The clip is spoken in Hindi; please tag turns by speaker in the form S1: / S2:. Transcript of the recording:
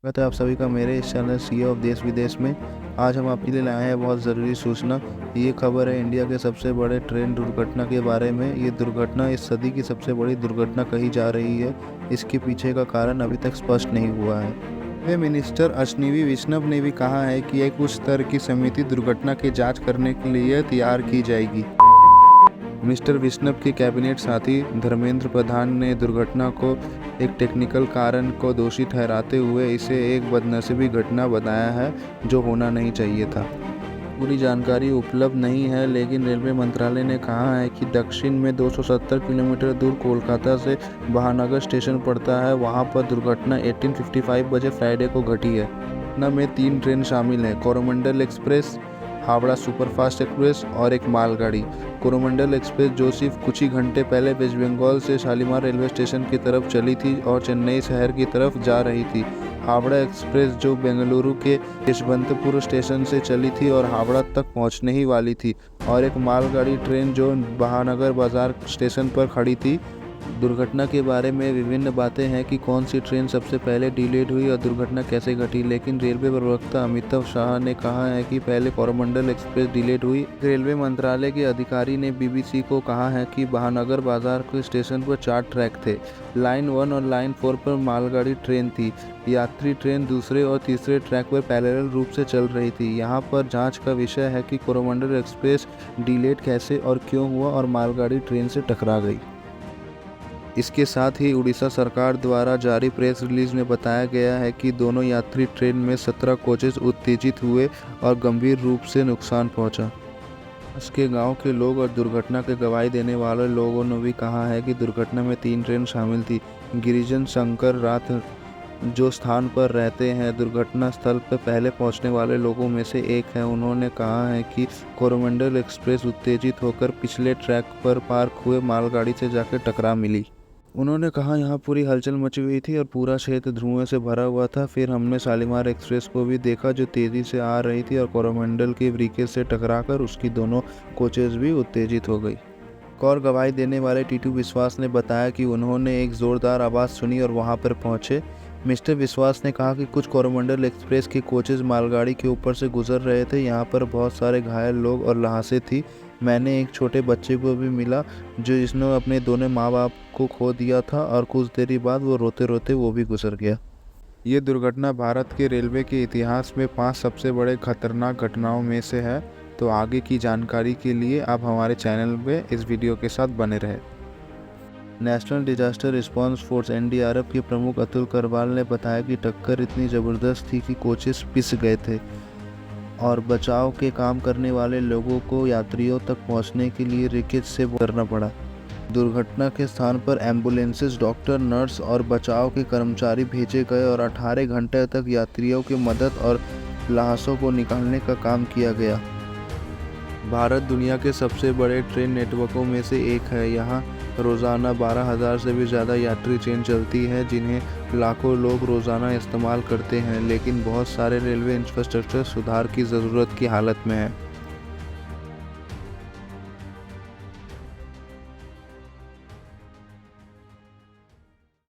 S1: स्वागत है आप सभी का मेरे इस चैनल सीए ऑफ देश विदेश में। आज हम आपके लिए लाए हैं बहुत ज़रूरी सूचना। ये खबर है इंडिया के सबसे बड़े ट्रेन दुर्घटना के बारे में। ये दुर्घटना इस सदी की सबसे बड़ी दुर्घटना कही जा रही है। इसके पीछे का कारण अभी तक स्पष्ट नहीं हुआ है। रेलवे मिनिस्टर अश्विनी वैष्णव ने भी कहा है कि एक उच्च स्तर की समिति दुर्घटना की जाँच करने के लिए तैयार की जाएगी। मिस्टर वैष्णव के कैबिनेट साथी धर्मेंद्र प्रधान ने दुर्घटना को एक टेक्निकल कारण को दोषी ठहराते हुए इसे एक बदनसीबी घटना बताया है जो होना नहीं चाहिए था। पूरी जानकारी उपलब्ध नहीं है, लेकिन रेलवे मंत्रालय ने कहा है कि दक्षिण में 270 किलोमीटर दूर कोलकाता से महानगर स्टेशन पड़ता है। वहां पर दुर्घटना 18:55 बजे फ्राइडे को घटी है। घटना में 3 ट्रेन शामिल हैं, Coromandel express, Howrah superfast express और एक मालगाड़ी। कोरोमंडल एक्सप्रेस जो सिर्फ कुछ ही घंटे पहले वेस्ट बंगाल से शालीमार रेलवे स्टेशन की तरफ चली थी और चेन्नई शहर की तरफ जा रही थी। हावड़ा एक्सप्रेस जो बेंगलुरु के यशवंतपुर स्टेशन से चली थी और हावड़ा तक पहुंचने ही वाली थी, और एक मालगाड़ी ट्रेन जो महानगर बाजार स्टेशन पर खड़ी थी। दुर्घटना के बारे में विभिन्न बातें हैं कि कौन सी ट्रेन सबसे पहले डिलेड हुई और दुर्घटना कैसे घटी, लेकिन रेलवे प्रवक्ता अमिताभ शाह ने कहा है कि पहले कोरोमंडल एक्सप्रेस डिलेड हुई। रेलवे मंत्रालय के अधिकारी ने बीबीसी को कहा है कि महानगर बाजार के स्टेशन पर 4 ट्रैक थे। लाइन 1 और लाइन 4 पर मालगाड़ी ट्रेन थी। यात्री ट्रेन दूसरे और तीसरे ट्रैक पर पैरेलल रूप से चल रही थी। यहाँ पर जांच का विषय है कि कोरोमंडल एक्सप्रेस डिलेड कैसे और क्यों हुआ और मालगाड़ी ट्रेन से टकरा गई। इसके साथ ही उड़ीसा सरकार द्वारा जारी प्रेस रिलीज में बताया गया है कि दोनों यात्री ट्रेन में 17 कोचेज उत्तेजित हुए और गंभीर रूप से नुकसान पहुंचा। उसके गांव के लोग और दुर्घटना के गवाही देने वाले लोगों ने भी कहा है कि दुर्घटना में 3 ट्रेन शामिल थी। गिरिजन शंकर रात जो स्थान पर रहते हैं दुर्घटना स्थल पर पहले पहुंचने वाले लोगों में से एक है, उन्होंने कहा है कि कोरोमंडल एक्सप्रेस उत्तेजित होकर पिछले ट्रैक पर पार्क हुए मालगाड़ी से जाकर टकरा मिली। उन्होंने कहा, यहाँ पूरी हलचल मची हुई थी और पूरा क्षेत्र धुएं से भरा हुआ था। फिर हमने शालीमार एक्सप्रेस को भी देखा जो तेज़ी से आ रही थी और कोरोमंडल के ब्रिकेज से टकराकर उसकी दोनों कोचेज भी उत्तेजित हो गई। एक और गवाही देने वाले टीटू विश्वास ने बताया कि उन्होंने एक ज़ोरदार आवाज़ सुनी और वहाँ पर पहुँचे। मिस्टर विश्वास ने कहा कि कुछ कोरोमंडल एक्सप्रेस के कोचेज मालगाड़ी के ऊपर से गुजर रहे थे। यहाँ पर बहुत सारे घायल लोग और लाशें थी। मैंने एक छोटे बच्चे को भी मिला जिसने अपने दोनों माँ बाप को खो दिया था और कुछ देरी बाद वो रोते रोते वो भी गुजर गया। ये दुर्घटना भारत के रेलवे के इतिहास में 5 सबसे बड़े खतरनाक घटनाओं में से है। तो आगे की जानकारी के लिए आप हमारे चैनल पे इस वीडियो के साथ बने रहें। National disaster response force NDRF के प्रमुख अतुल करवाल ने बताया कि टक्कर इतनी ज़बरदस्त थी कि कोचेस पिस गए थे और बचाव के काम करने वाले लोगों को यात्रियों तक पहुंचने के लिए रिकेज से गुजरना पड़ा। दुर्घटना के स्थान पर एम्बुलेंसेस, डॉक्टर, नर्स और बचाव के कर्मचारी भेजे गए और 18 घंटे तक यात्रियों की मदद और लाशों को निकालने का काम किया गया। भारत दुनिया के सबसे बड़े ट्रेन नेटवर्कों में से एक है। यहाँ रोज़ाना 12,000 से भी ज़्यादा यात्री ट्रेन चलती हैं जिन्हें लाखों लोग रोज़ाना इस्तेमाल करते हैं, लेकिन बहुत सारे रेलवे इंफ्रास्ट्रक्चर सुधार की ज़रूरत की हालत में है।